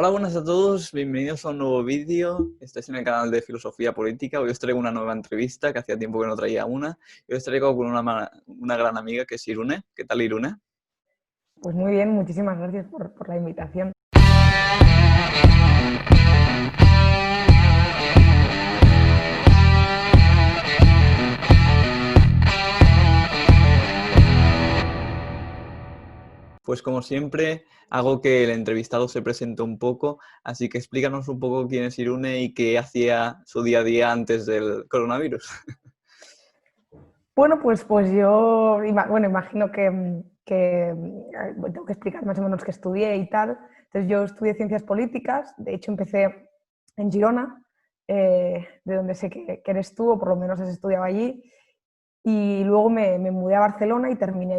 Hola, buenas a todos, bienvenidos a un nuevo vídeo. Estáis en el canal de Filosofía Política. Hoy os traigo una nueva entrevista, que hacía tiempo que no traía una. Y os traigo con una gran amiga que es Irune. ¿Qué tal, Irune? Pues muy bien, muchísimas gracias por la invitación. Pues como siempre, hago que el entrevistado se presente un poco, así que explícanos un poco quién es Irune y qué hacía su día a día antes del coronavirus. Bueno, pues yo imagino que tengo que explicar más o menos qué estudié y tal. Entonces yo estudié Ciencias Políticas, de hecho empecé en Girona, de donde sé que eres tú, o por lo menos has estudiado allí, y luego me mudé a Barcelona y terminé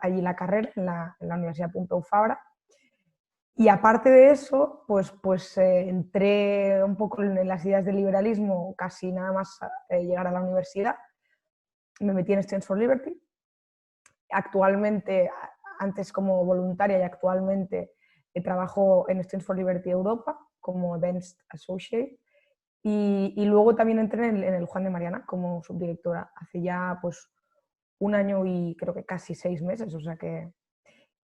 allí la carrera en la Universidad Pompeu Fabra. Y aparte de eso, pues entré un poco en las ideas del liberalismo casi nada más llegar a la universidad. Me metí en Students for Liberty. Actualmente, antes como voluntaria y actualmente trabajo en Students for Liberty Europa como Events Associate. Y luego también entré en el Juan de Mariana como subdirectora hace ya pues un año y creo que casi 6 meses, o sea que...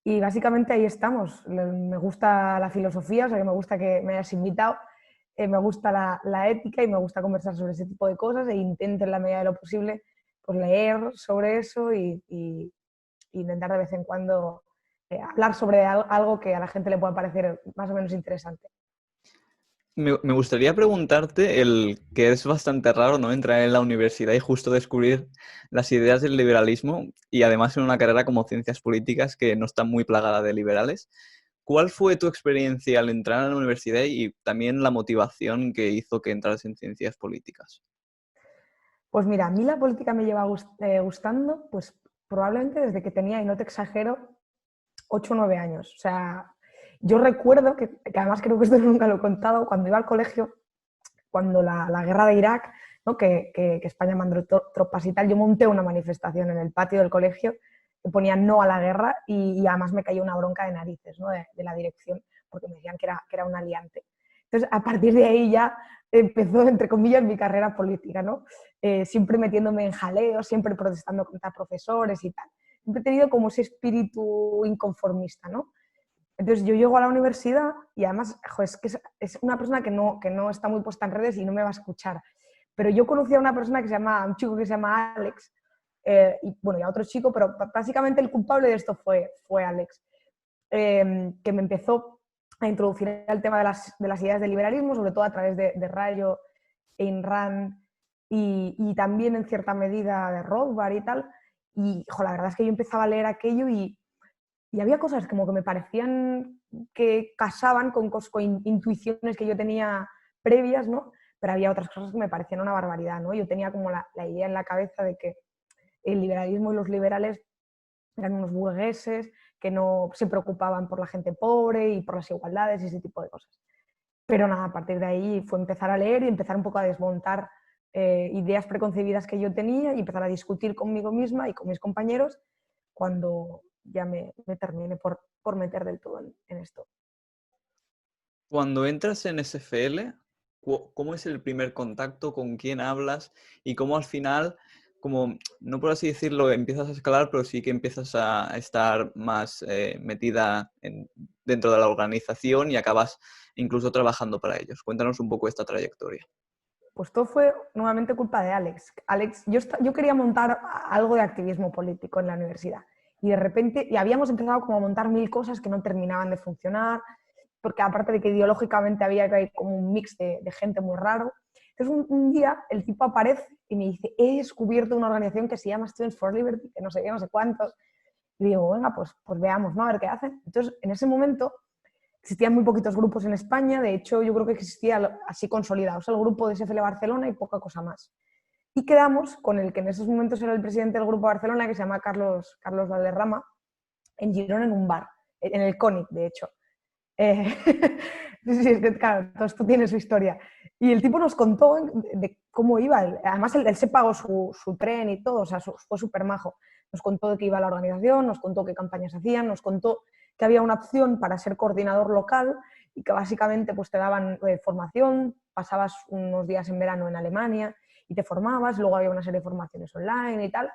Y básicamente ahí estamos. Me gusta la filosofía, o sea que me gusta que me hayas invitado, me gusta la ética y me gusta conversar sobre ese tipo de cosas e intento en la medida de lo posible pues leer sobre eso y intentar de vez en cuando hablar sobre algo que a la gente le pueda parecer más o menos interesante. Me gustaría preguntarte el que es bastante raro, ¿no? Entrar en la universidad y justo descubrir las ideas del liberalismo y además en una carrera como Ciencias Políticas que no está muy plagada de liberales. ¿Cuál fue tu experiencia al entrar a la universidad y también la motivación que hizo que entras en Ciencias Políticas? Pues mira, a mí la política me lleva gustando pues probablemente desde que tenía, y no te exagero, 8 o 9 años. O sea, yo recuerdo que además creo que esto nunca lo he contado, cuando iba al colegio, cuando la guerra de Irak, ¿no? que España mandó tropas y tal, yo monté una manifestación en el patio del colegio que ponía no a la guerra y además me cayó una bronca de narices, ¿no? de la dirección, porque me decían que era un aliante. Entonces, a partir de ahí ya empezó, entre comillas, mi carrera política, ¿no? Siempre metiéndome en jaleos, siempre protestando contra profesores y tal. Siempre he tenido como ese espíritu inconformista, ¿no? Entonces yo llego a la universidad y además, es que es una persona que no está muy puesta en redes y no me va a escuchar. Pero yo conocí a una persona un chico que se llama Alex, y bueno, y a otro chico, pero básicamente el culpable de esto fue Alex, que me empezó a introducir el tema de las ideas del liberalismo, sobre todo a través de Rayo, Ayn Rand y también en cierta medida de Rothbard y tal. Y la verdad es que yo empezaba a leer aquello y había cosas como que me parecían que casaban con intuiciones que yo tenía previas, ¿no? Pero había otras cosas que me parecían una barbaridad, ¿no? Yo tenía como la idea en la cabeza de que el liberalismo y los liberales eran unos burgueses que no se preocupaban por la gente pobre y por las igualdades y ese tipo de cosas. Pero nada, a partir de ahí fue empezar a leer y empezar un poco a desmontar ideas preconcebidas que yo tenía y empezar a discutir conmigo misma y con mis compañeros cuando ya me terminé por meter del todo en esto. Cuando entras en SFL, ¿cómo es el primer contacto? ¿Con quién hablas? Y cómo al final, como, no por así decirlo, empiezas a escalar, pero sí que empiezas a estar más metida dentro de la organización y acabas incluso trabajando para ellos. Cuéntanos un poco esta trayectoria. Pues todo fue nuevamente culpa de Alex. Yo quería montar algo de activismo político en la universidad y de repente, y habíamos empezado como a montar 1000 cosas que no terminaban de funcionar, porque aparte de que ideológicamente había como un mix de gente muy raro. Entonces un día el tipo aparece y me dice, he descubierto una organización que se llama Students for Liberty, que no sé qué, no sé cuántos. Y digo, venga, pues veamos, ¿no? A ver qué hacen. Entonces, en ese momento existían muy poquitos grupos en España, de hecho yo creo que existía así consolidados el grupo de SFL Barcelona y poca cosa más. Y quedamos con el que en esos momentos era el presidente del grupo Barcelona, que se llama Carlos Valderrama, en Girona en un bar, en el CONIC, de hecho. Sí, es que, claro, todo esto tiene su historia. Y el tipo nos contó de cómo iba. Además, él se pagó su tren y todo, o sea, fue súper majo. Nos contó de qué iba la organización, nos contó qué campañas hacían, nos contó que había una opción para ser coordinador local y que básicamente pues, te daban formación, pasabas unos días en verano en Alemania y te formabas, luego había una serie de formaciones online y tal.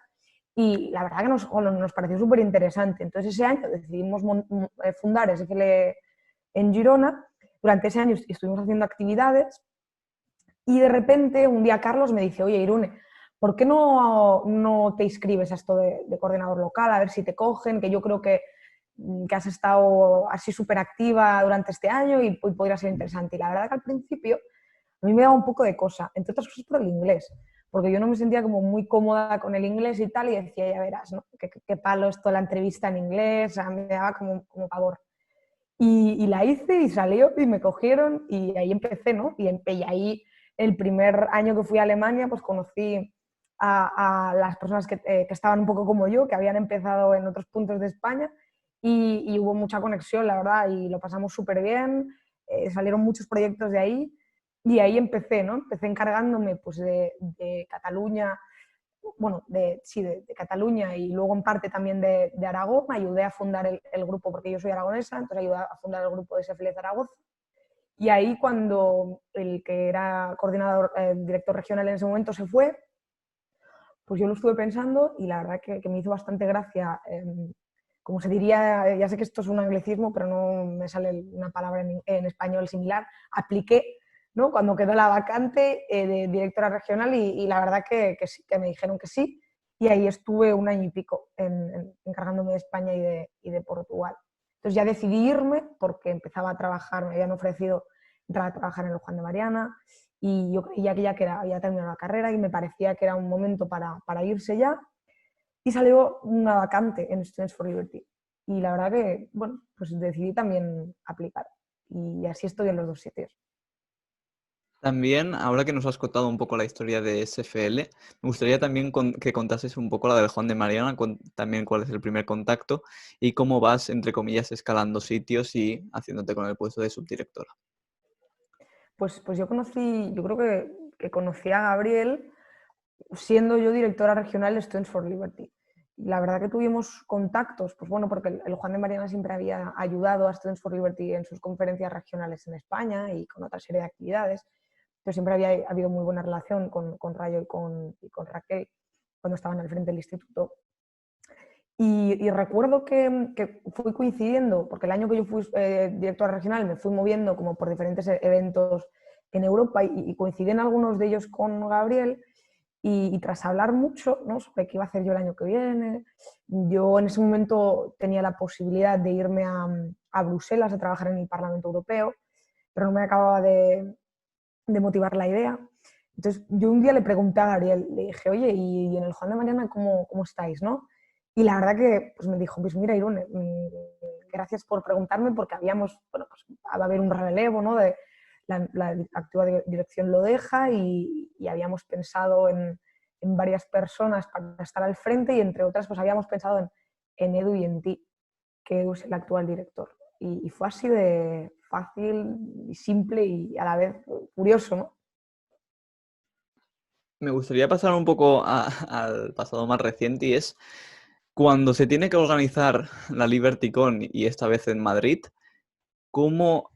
Y la verdad que nos pareció súper interesante. Entonces ese año decidimos fundar SFL en Girona. Durante ese año estuvimos haciendo actividades y de repente un día Carlos me dice, oye Irune, ¿por qué no te inscribes a esto de coordinador local? A ver si te cogen, que yo creo que has estado así súper activa durante este año y podría ser interesante. Y la verdad que al principio a mí me daba un poco de cosa, entre otras cosas por el inglés, porque yo no me sentía como muy cómoda con el inglés y tal, y decía, ya verás, ¿no? Qué palo esto la entrevista en inglés, o sea, me daba como pavor. Y la hice y salió y me cogieron y ahí empecé, ¿no? Y ahí el primer año que fui a Alemania, pues conocí a las personas que estaban un poco como yo, que habían empezado en otros puntos de España y hubo mucha conexión, la verdad, y lo pasamos súper bien, salieron muchos proyectos de ahí y ahí empecé, ¿no? Empecé encargándome pues de Cataluña, bueno, sí, de Cataluña y luego en parte también de Aragón. Me ayudé a fundar el grupo, porque yo soy aragonesa, entonces ayudé a fundar el grupo de SFL Zaragoza. Y ahí cuando el que era coordinador, director regional en ese momento se fue, pues yo lo estuve pensando y la verdad que me hizo bastante gracia, como se diría, ya sé que esto es un anglicismo, pero no me sale una palabra en español similar, apliqué, ¿no? Cuando quedó la vacante de directora regional y la verdad que sí, que me dijeron que sí y ahí estuve un año y pico encargándome de España y de Portugal. Entonces ya decidí irme porque empezaba a trabajar, me habían ofrecido entrar a trabajar en el Juan de Mariana y yo creía que había terminado la carrera y me parecía que era un momento para irse ya y salió una vacante en Students for Liberty. Y la verdad que, bueno, pues decidí también aplicar. Y así estoy en los dos sitios. También, ahora que nos has contado un poco la historia de SFL, me gustaría también que contases un poco la del Juan de Mariana, también cuál es el primer contacto y cómo vas, entre comillas, escalando sitios y haciéndote con el puesto de subdirectora. Pues yo creo que conocí a Gabriel siendo yo directora regional de Students for Liberty. La verdad que tuvimos contactos, pues bueno, porque el Juan de Mariana siempre había ayudado a Students for Liberty en sus conferencias regionales en España y con otra serie de actividades, pero siempre había habido muy buena relación con Rayo y con Raquel cuando estaban al frente del instituto. Y recuerdo que fui coincidiendo, porque el año que yo fui directora regional me fui moviendo como por diferentes eventos en Europa y coincidí en algunos de ellos con Gabriel y tras hablar mucho, ¿no?, sobre qué iba a hacer yo el año que viene, yo en ese momento tenía la posibilidad de irme a Bruselas a trabajar en el Parlamento Europeo, pero no me acababa de motivar la idea. Entonces yo un día le pregunté a Gabriel, le dije, oye, ¿y en el Juan de Mariana cómo estáis, no? Y la verdad que pues me dijo, pues mira, Irune, gracias por preguntarme porque habíamos, bueno, pues va a haber un relevo, ¿no? La actual dirección lo deja y habíamos pensado en varias personas para estar al frente y entre otras pues habíamos pensado en Edu y en ti, que Edu es el actual director. Y fue así de fácil y simple y a la vez curioso, ¿no? Me gustaría pasar un poco al pasado más reciente y es cuando se tiene que organizar la LibertyCon y esta vez en Madrid, ¿cómo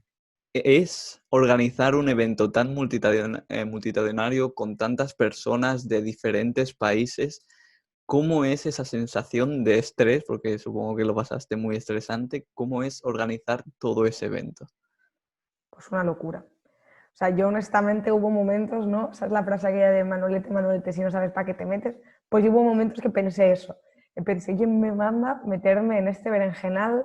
es organizar un evento tan multitudinario con tantas personas de diferentes países? ¿Cómo es esa sensación de estrés? Porque supongo que lo pasaste muy estresante. ¿Cómo es organizar todo ese evento? Pues una locura. O sea, yo honestamente hubo momentos, ¿no? Esa es la frase aquella de Manolete, Manolete, si no sabes para qué te metes. Pues yo hubo momentos que pensé eso. Que pensé, ¿quién me manda meterme en este berenjenal?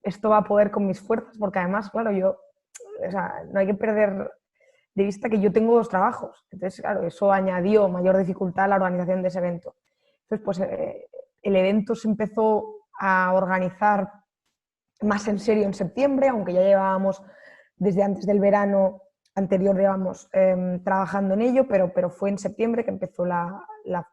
Esto va a poder con mis fuerzas, porque además, claro, o sea, no hay que perder de vista que yo tengo dos trabajos. Entonces, claro, eso añadió mayor dificultad a la organización de ese evento. Entonces, pues el evento se empezó a organizar más en serio en septiembre, aunque ya llevábamos desde antes del verano anterior, digamos, trabajando en ello, pero fue en septiembre que empezó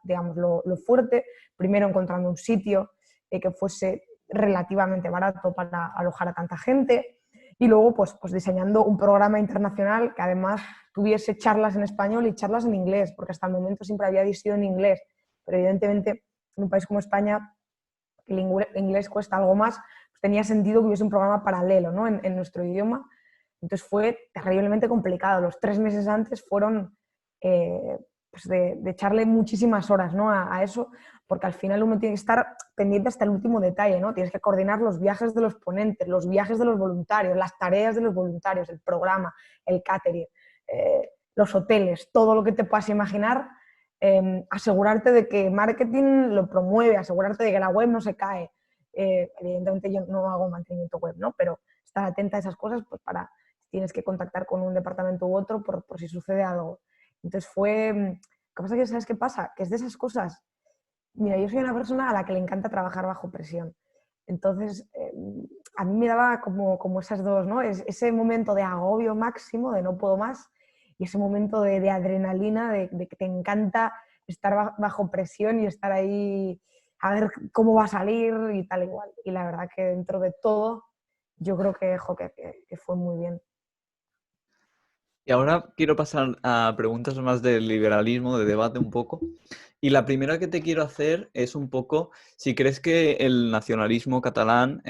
digamos, lo fuerte, primero encontrando un sitio que fuese relativamente barato para alojar a tanta gente y luego pues diseñando un programa internacional que además tuviese charlas en español y charlas en inglés, porque hasta el momento siempre había sido en inglés, pero evidentemente en un país como España que el inglés cuesta algo más, pues tenía sentido que hubiese un programa paralelo, ¿no?, en nuestro idioma. Entonces fue terriblemente complicado. Los 3 meses antes fueron pues de echarle muchísimas horas, ¿no? a eso, porque al final uno tiene que estar pendiente hasta el último detalle, ¿no? Tienes que coordinar los viajes de los ponentes, los viajes de los voluntarios, las tareas de los voluntarios, el programa, el catering, los hoteles, todo lo que te puedas imaginar, asegurarte de que marketing lo promueve, asegurarte de que la web no se cae. Evidentemente yo no hago mantenimiento web, ¿no? Pero estar atenta a esas cosas, pues para tienes que contactar con un departamento u otro por si sucede algo. Entonces fue... ¿Qué pasa? Que ¿sabes qué pasa? Que es de esas cosas. Mira, yo soy una persona a la que le encanta trabajar bajo presión. Entonces, a mí me daba como esas dos, ¿no? Ese momento de agobio máximo, de no puedo más, y ese momento de adrenalina, de que te encanta estar bajo presión y estar ahí a ver cómo va a salir y tal igual. Y la verdad que dentro de todo, yo creo que fue muy bien. Y ahora quiero pasar a preguntas más del liberalismo, de debate un poco. Y la primera que te quiero hacer es un poco si crees que el nacionalismo catalán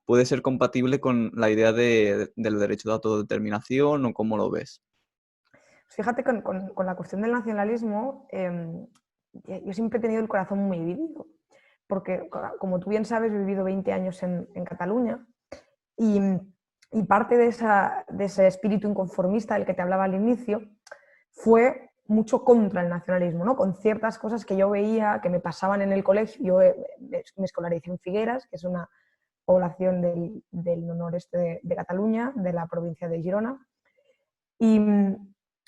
puede ser compatible con la idea del derecho de autodeterminación o cómo lo ves. Fíjate, con la cuestión del nacionalismo, yo siempre he tenido el corazón muy dividido, porque como tú bien sabes, he vivido 20 años en Cataluña y, y parte de ese espíritu inconformista del que te hablaba al inicio fue mucho contra el nacionalismo, ¿no? Con ciertas cosas que yo veía que me pasaban en el colegio. Yo me escolaricé en Figueras, que es una población del noroeste de Cataluña, de la provincia de Girona, y,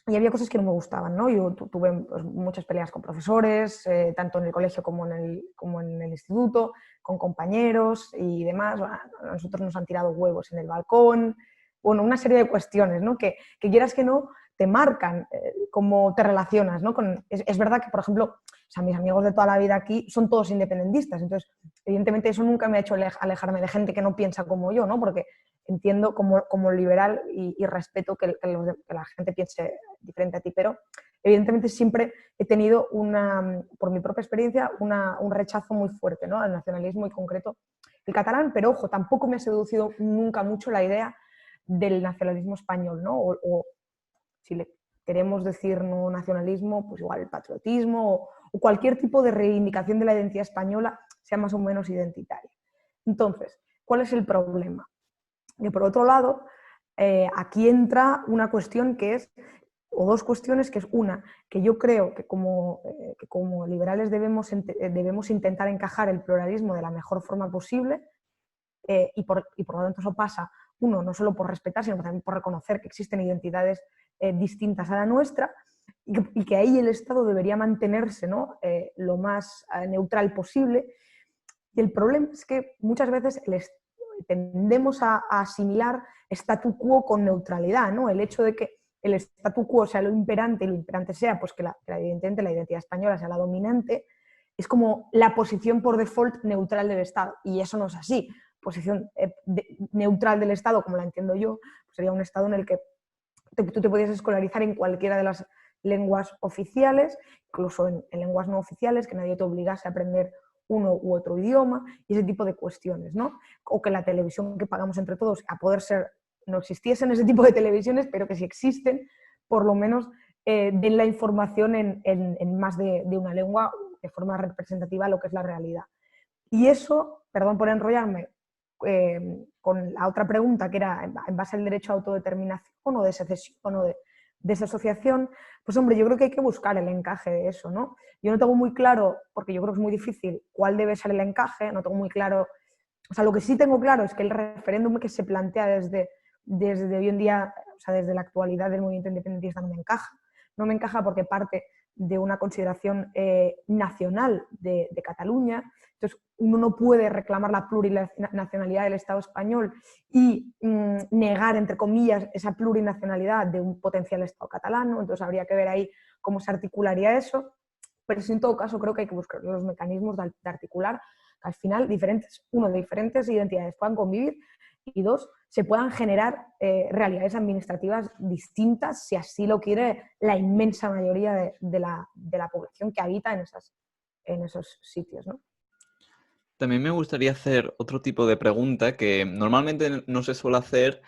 y había cosas que no me gustaban, ¿no? Yo tuve pues, muchas peleas con profesores, tanto en el colegio como en el instituto, con compañeros y demás. Bueno, a nosotros nos han tirado huevos en el balcón. Bueno, una serie de cuestiones, ¿no? Que quieras que no, te marcan cómo te relacionas, ¿no? Es verdad que, por ejemplo, o sea, mis amigos de toda la vida aquí son todos independentistas, entonces, evidentemente, eso nunca me ha hecho alejarme de gente que no piensa como yo, ¿no? Porque entiendo como liberal y respeto que la gente piense diferente a ti, pero evidentemente siempre he tenido, por mi propia experiencia, un rechazo muy fuerte, ¿no? Al nacionalismo y concreto el catalán, pero ojo, tampoco me ha seducido nunca mucho la idea del nacionalismo español, ¿no? O si le queremos decir no nacionalismo, pues igual el patriotismo o cualquier tipo de reivindicación de la identidad española sea más o menos identitaria. Entonces, ¿cuál es el problema? Y por otro lado, aquí entra una cuestión que es, o dos cuestiones, que es una, que yo creo que como liberales debemos intentar encajar el pluralismo de la mejor forma posible y por lo tanto eso pasa, uno, no solo por respetar, sino también por reconocer que existen identidades distintas a la nuestra y que ahí el Estado debería mantenerse, ¿no? Lo más neutral posible. Y el problema es que muchas veces tendemos a asimilar statu quo con neutralidad, ¿no? El hecho de que el statu quo sea lo imperante y lo imperante sea pues que evidentemente la identidad española sea la dominante, es como la posición por default neutral del Estado. Y eso no es así. Posición neutral del Estado, como la entiendo yo, pues sería un Estado en el que tú te podías escolarizar en cualquiera de las lenguas oficiales, incluso en lenguas no oficiales, que nadie te obligase a aprender uno u otro idioma y ese tipo de cuestiones, ¿no? O que la televisión que pagamos entre todos, a poder ser, no existiesen ese tipo de televisiones, pero que si existen, por lo menos den la información en más de una lengua de forma representativa a lo que es la realidad. Y eso, perdón por enrollarme, con la otra pregunta que era en base al derecho a autodeterminación o de secesión o de desasociación, pues hombre, yo creo que hay que buscar el encaje de eso, ¿no? Yo no tengo muy claro, porque yo creo que es muy difícil, cuál debe ser el encaje, no tengo muy claro, o sea, lo que sí tengo claro es que el referéndum que se plantea desde hoy en día, o sea, desde la actualidad del movimiento independentista no me encaja porque parte de una consideración nacional de Cataluña. Entonces, uno no puede reclamar la plurinacionalidad del Estado español y negar, entre comillas, esa plurinacionalidad de un potencial Estado catalán, ¿no? Entonces, habría que ver ahí cómo se articularía eso. Pero sí, en todo caso, creo que hay que buscar los mecanismos de articular que al final diferentes identidades puedan convivir y dos, se puedan generar realidades administrativas distintas si así lo quiere la inmensa mayoría de la población que habita en esos sitios, ¿no? También me gustaría hacer otro tipo de pregunta que normalmente no se suele hacer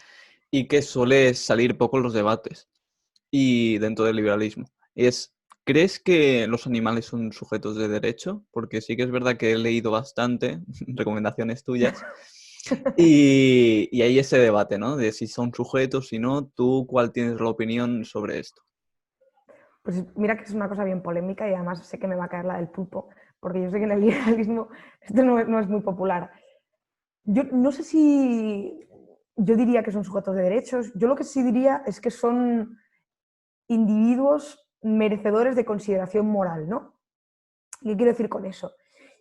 y que suele salir poco en los debates y dentro del liberalismo. ¿Crees que los animales son sujetos de derecho? Porque sí que es verdad que he leído bastante, recomendaciones tuyas, y hay ese debate, ¿no? De si son sujetos, si no. ¿Tú cuál tienes la opinión sobre esto? Pues mira que es una cosa bien polémica y además sé que me va a caer la del pulpo, porque yo sé que en el liberalismo esto no es muy popular. Yo no sé si yo diría que son sujetos de derechos. Yo lo que sí diría es que son individuos merecedores de consideración moral, ¿no? ¿Qué quiero decir con eso?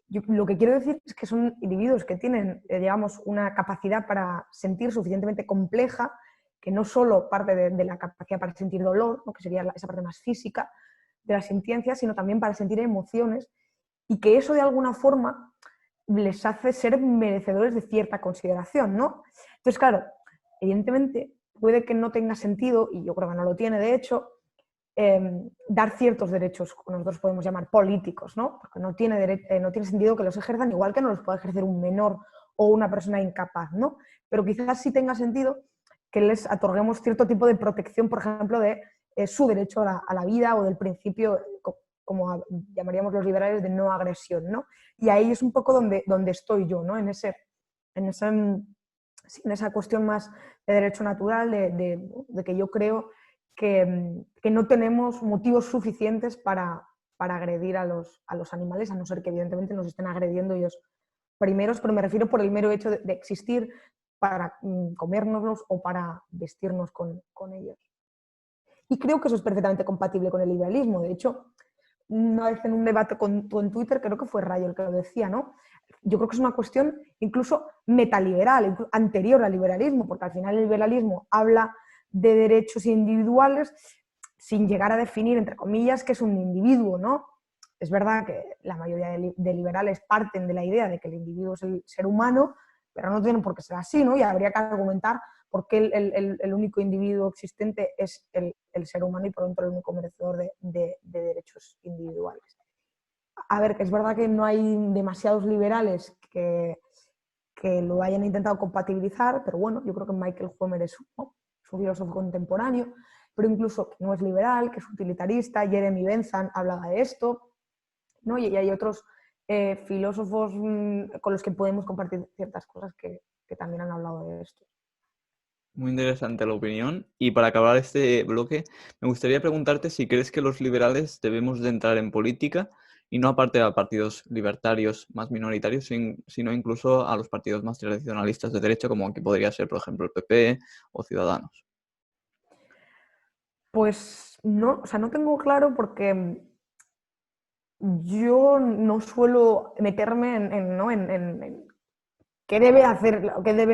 Yo lo que quiero decir es que son individuos que tienen, digamos, una capacidad para sentir suficientemente compleja, que no solo parte de la capacidad para sentir dolor, ¿no? Que sería esa parte más física de la sintiencia, sino también para sentir emociones, y que eso de alguna forma les hace ser merecedores de cierta consideración, ¿no? Entonces, claro, evidentemente puede que no tenga sentido, y yo creo que no lo tiene, de hecho, dar ciertos derechos, que nosotros podemos llamar políticos, ¿no? Porque no tiene sentido que los ejerzan igual que no los puede ejercer un menor o una persona incapaz, ¿no? Pero quizás sí tenga sentido que les otorguemos cierto tipo de protección, por ejemplo, de su derecho a la vida o del principio, como llamaríamos los liberales, de no agresión, ¿no? Y ahí es un poco donde estoy yo, ¿no? En esa cuestión más de derecho natural, de que yo creo que no tenemos motivos suficientes para agredir a los animales, a no ser que evidentemente nos estén agrediendo ellos primeros, pero me refiero por el mero hecho de existir para comérnoslos o para vestirnos con ellos. Y creo que eso es perfectamente compatible con el liberalismo. De hecho, una vez en un debate con Twitter, creo que fue Rayo el que lo decía, ¿no? Yo creo que es una cuestión incluso metaliberal, anterior al liberalismo, porque al final el liberalismo habla de derechos individuales sin llegar a definir, entre comillas, qué es un individuo, ¿no? Es verdad que la mayoría de liberales parten de la idea de que el individuo es el ser humano, pero no tienen por qué ser así, ¿no? Y habría que argumentar por qué el único individuo existente es el ser humano y por lo tanto el único merecedor de derechos individuales. A ver, que es verdad que no hay demasiados liberales que lo hayan intentado compatibilizar, pero bueno, yo creo que Michael Homer es un filósofo contemporáneo, pero incluso que no es liberal, que es utilitarista. Jeremy Bentham hablaba de esto, ¿no? Y hay otros filósofos con los que podemos compartir ciertas cosas que también han hablado de esto. Muy interesante la opinión. Y para acabar este bloque, me gustaría preguntarte si crees que los liberales debemos de entrar en política y no aparte a partidos libertarios más minoritarios, sino incluso a los partidos más tradicionalistas de derecha, como aquí podría ser, por ejemplo, el PP o Ciudadanos. Pues no, o sea, no tengo claro porque yo no suelo meterme en qué deben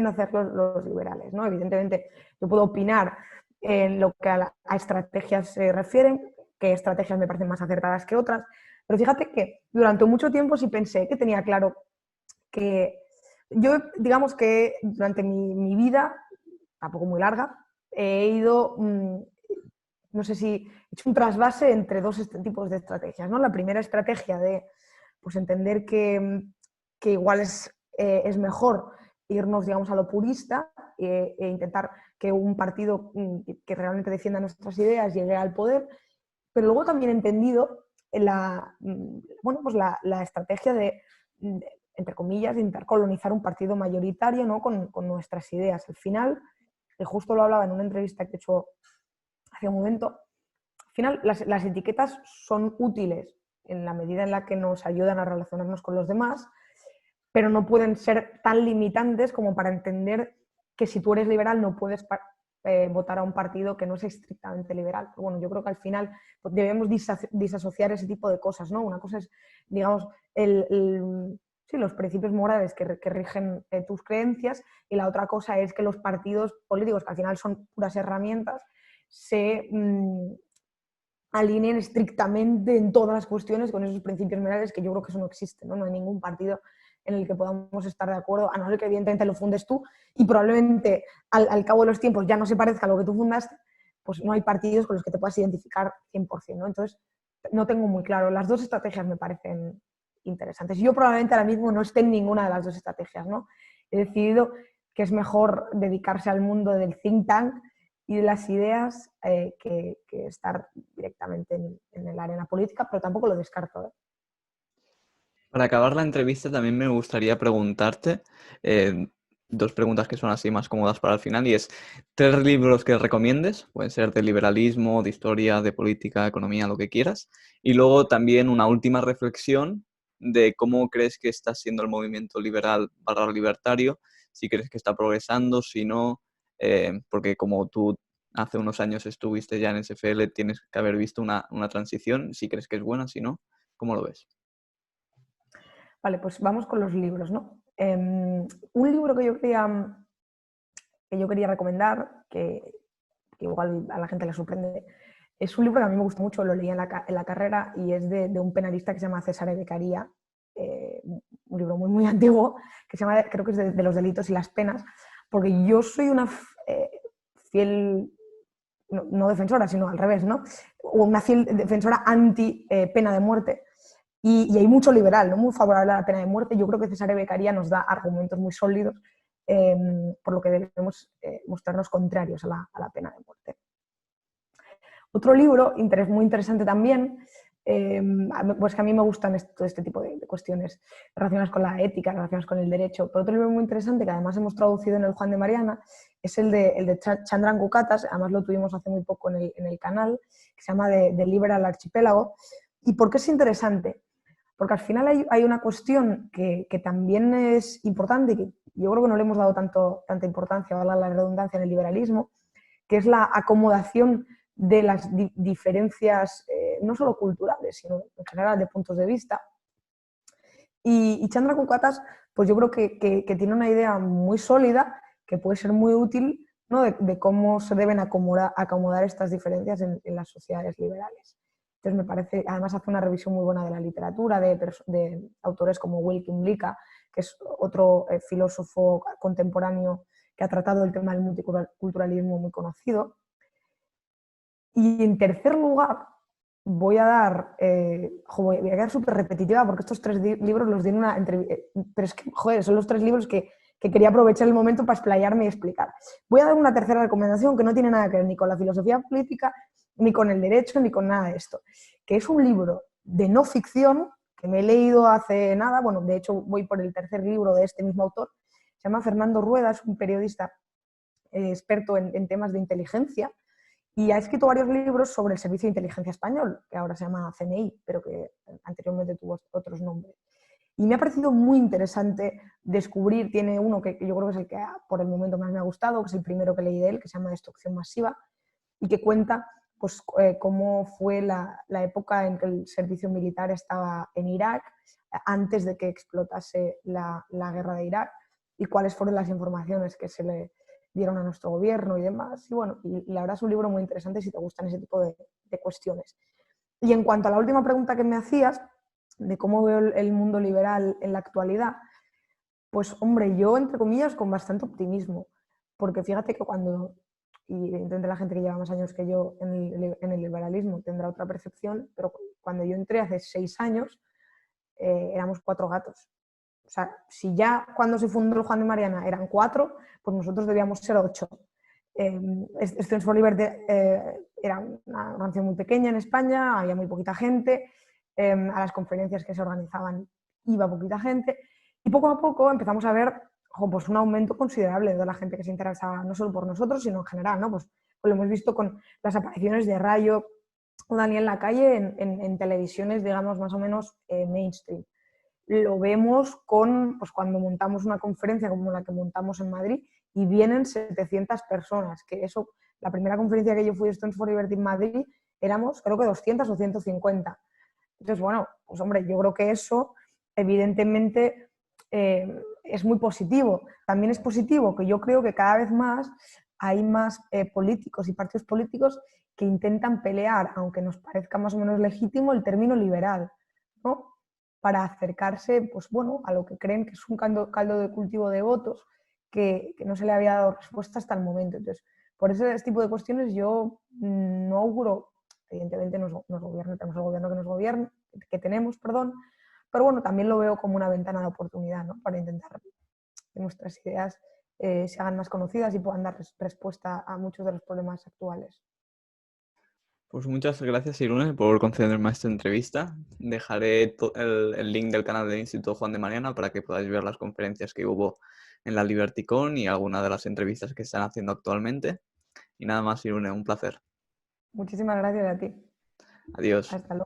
hacer los liberales, ¿no? Evidentemente, yo puedo opinar en lo que a estrategias se refieren, qué estrategias me parecen más acertadas que otras, pero fíjate que durante mucho tiempo sí pensé que tenía claro que yo, digamos que durante mi vida, tampoco muy larga, he ido, no sé si he hecho un trasvase entre dos tipos de estrategias, ¿no? La primera estrategia de pues, entender que igual es mejor irnos, digamos, a lo purista e intentar que un partido que realmente defienda nuestras ideas llegue al poder, pero luego también he entendido bueno, pues la estrategia de, entre comillas, de intentar colonizar un partido mayoritario, ¿no? con nuestras ideas. Al final, justo lo hablaba en una entrevista que he hecho hace un momento, al final las etiquetas son útiles en la medida en la que nos ayudan a relacionarnos con los demás, pero no pueden ser tan limitantes como para entender que si tú eres liberal no puedes votar a un partido que no es estrictamente liberal. Pero bueno, yo creo que al final debemos disasociar ese tipo de cosas, ¿no? Una cosa es, digamos, sí, los principios morales que rigen tus creencias, y la otra cosa es que los partidos políticos, que al final son puras herramientas, se alineen estrictamente en todas las cuestiones con esos principios morales, que yo creo que eso no existe, ¿no? No hay ningún partido en el que podamos estar de acuerdo, a no ser que evidentemente lo fundes tú y probablemente al cabo de los tiempos ya no se parezca a lo que tú fundaste, pues no hay partidos con los que te puedas identificar 100%, ¿no? Entonces, no tengo muy claro. Las dos estrategias me parecen interesantes. Yo probablemente ahora mismo no esté en ninguna de las dos estrategias, ¿no? He decidido que es mejor dedicarse al mundo del think tank y de las ideas que estar directamente en la arena política, pero tampoco lo descarto. Para acabar la entrevista también me gustaría preguntarte dos preguntas que son así más cómodas para el final y es tres libros que recomiendes, pueden ser de liberalismo, de historia, de política, economía, lo que quieras, y luego también una última reflexión de cómo crees que está siendo el movimiento liberal barra libertario, si crees que está progresando, si no, porque como tú hace unos años estuviste ya en SFL, tienes que haber visto una transición, si crees que es buena, si no, ¿cómo lo ves? Vale, pues vamos con los libros, ¿no? Un libro que yo quería recomendar, que igual a la gente le sorprende, es un libro que a mí me gusta mucho, lo leí en la carrera y es de un penalista que se llama Cesare Beccaria, un libro muy, muy antiguo, que se llama, creo que es de los delitos y las penas, porque yo soy una fiel, no defensora, sino al revés, ¿no? Una fiel defensora anti pena de muerte. Y hay mucho liberal, ¿no? Muy favorable a la pena de muerte. Yo creo que Cesare Beccaria nos da argumentos muy sólidos por lo que debemos mostrarnos contrarios a la pena de muerte. Otro libro muy interesante también, pues que a mí me gustan todo este tipo de cuestiones relacionadas con la ética, relacionadas con el derecho, pero otro libro muy interesante que además hemos traducido en el Juan de Mariana es el de Chandran Kukatas, además lo tuvimos hace muy poco en el canal, que se llama de Liberal Archipélago. ¿Y por qué es interesante? Porque al final hay una cuestión que también es importante y que yo creo que no le hemos dado tanta importancia, valga la redundancia, en el liberalismo, que es la acomodación de las diferencias, no solo culturales, sino en general de puntos de vista. Y Chandra Kukatas, pues yo creo que tiene una idea muy sólida, que puede ser muy útil, ¿no? de cómo se deben acomodar estas diferencias en las sociedades liberales. Entonces me parece, además hace una revisión muy buena de la literatura, de autores como Wilkin Blika, que es otro filósofo contemporáneo que ha tratado el tema del multiculturalismo muy conocido. Y en tercer lugar, voy a quedar súper repetitiva porque estos tres libros los di en una entrevista, pero es que, joder, son los tres libros que quería aprovechar el momento para explayarme y explicar. Voy a dar una tercera recomendación que no tiene nada que ver ni con la filosofía política, ni con el derecho, ni con nada de esto, que es un libro de no ficción que me he leído hace nada, bueno, de hecho voy por el tercer libro de este mismo autor, se llama Fernando Rueda, es un periodista experto en temas de inteligencia, y ha escrito varios libros sobre el Servicio de Inteligencia Español, que ahora se llama CNI, pero que anteriormente tuvo otros nombres. Y me ha parecido muy interesante descubrir, tiene uno que yo creo que es el que por el momento más me ha gustado, que es el primero que leí de él, que se llama Destrucción Masiva, y que cuenta pues, cómo fue la época en que el servicio militar estaba en Irak, antes de que explotase la guerra de Irak, y cuáles fueron las informaciones que se le dieron a nuestro gobierno y demás. Y bueno, y la verdad es un libro muy interesante si te gustan ese tipo de cuestiones. Y en cuanto a la última pregunta que me hacías, de cómo veo el mundo liberal en la actualidad, pues hombre, yo entre comillas con bastante optimismo, porque fíjate que y evidentemente la gente que lleva más años que yo en el liberalismo tendrá otra percepción, pero cuando yo entré hace 6 años, éramos 4 gatos. O sea, si ya cuando se fundó el Juan de Mariana eran 4, pues nosotros debíamos ser 8. Students for Liberty era una organización muy pequeña en España, había muy poquita gente, a las conferencias que se organizaban iba poquita gente, y poco a poco empezamos a ver pues un aumento considerable de la gente que se interesaba no solo por nosotros, sino en general, ¿no? Pues lo hemos visto con las apariciones de Rayo o Daniel Lacalle en televisiones, digamos, más o menos mainstream. Lo vemos pues cuando montamos una conferencia como la que montamos en Madrid y vienen 700 personas, que eso, la primera conferencia que yo fui de Stones for Liberty en Madrid, éramos creo que 200 o 150. Entonces, bueno, pues hombre, yo creo que eso evidentemente es muy positivo. También es positivo que yo creo que cada vez más hay más políticos y partidos políticos que intentan pelear, aunque nos parezca más o menos legítimo, el término liberal, ¿no? Para acercarse, pues bueno, a lo que creen que es un caldo de cultivo de votos que no se le había dado respuesta hasta el momento. Entonces, por ese tipo de cuestiones yo no auguro, evidentemente nos gobierna, tenemos el gobierno que nos gobierna, que tenemos, perdón, pero bueno, también lo veo como una ventana de oportunidad, ¿no? Para intentar que nuestras ideas se hagan más conocidas y puedan dar respuesta a muchos de los problemas actuales. Pues muchas gracias, Irune, por concederme esta entrevista. Dejaré el link del canal del Instituto Juan de Mariana para que podáis ver las conferencias que hubo en la LibertyCon y algunas de las entrevistas que están haciendo actualmente. Y nada más, Irune, un placer. Muchísimas gracias a ti. Adiós. Hasta luego.